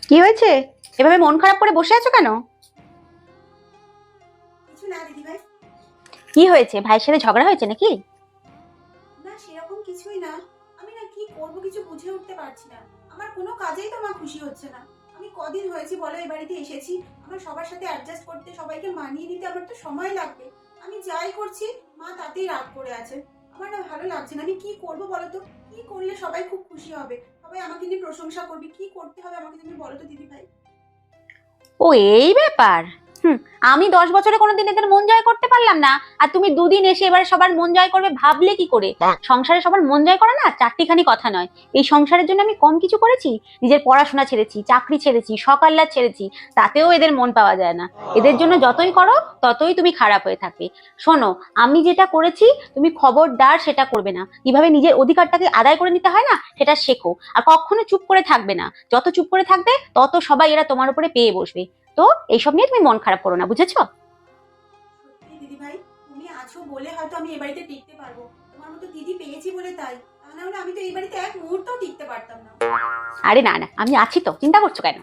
কি হয়েছে? এভাবে মন খারাপ করে বসে আছো কেন? কিছু না দিদি ভাই। কি হয়েছে? ভাইয়ের সাথে ঝগড়া হয়েছে নাকি? না সেরকম কিছুই না। আমি না কি করব কিছু বুঝে উঠতে পারছি না। আমার কোনো কাজেই তো মা খুশি হচ্ছে না। আমি কদিন হয়েছে বলো এই বাড়িতে এসেছি। আমার সবার সাথে অ্যাডজাস্ট করতে, সবাইকে মানিয়ে নিতে আমার তো সময় লাগবে। আমি যাই করছি মা তাতেই রাগ করে আছে। আমার না ভালো লাগছে না। আমি কি করব বলো তো? কি করলে সবাই খুব খুশি হবে? সবাই আমাকে নিয়ে প্রশংসা করবে। কি করতে হবে আমাকে তুমি বলো তো দিদি ভাই? ও, এই ব্যাপার। হুম। আমি 10 বছরে কোনোদিন এদের মন জয় করতে পারলাম না, আর তুমি দুদিন এসে এবারে সবার মন জয় করবে ভাবলে কি করে? সংসারে সবার মন জয় করা না চারটিখানি কথা নয়। এই সংসারের জন্য আমি কম কিছু করেছি? নিজের পড়াশোনা ছেড়েছি, চাকরি ছেড়েছি, সকাল্লা ছেড়েছি, তাতেও এদের মন পাওয়া যায় না। এদের জন্য যতই করো ততই তুমি খারাপ হয়ে থাকবে। শোনো, আমি যেটা করেছি তুমি খবরদার সেটা করবে না। কিভাবে নিজের অধিকারটাকে আদায় করে নিতে হয় না সেটা শেখো। আর কখনো চুপ করে থাকবে না। যত চুপ করে থাকবে তত সবাই এরা তোমার উপরে পেয়ে বসবে। তো এইসব নিয়ে তুমি মন খারাপ করো না, বুঝেছো? সত্যি দিদি ভাই, তুমি আছো বলে হয়তো আমি এই বাড়িতে টিকতে পারবো। তোমার মতো দিদি পেয়েছি বলে তাই। তা না হলে আমি তো এই বাড়িতে এক মুহূর্তও টিকতে পারতাম না। আরে না না, আমি আছি তো, চিন্তা করছো কেন?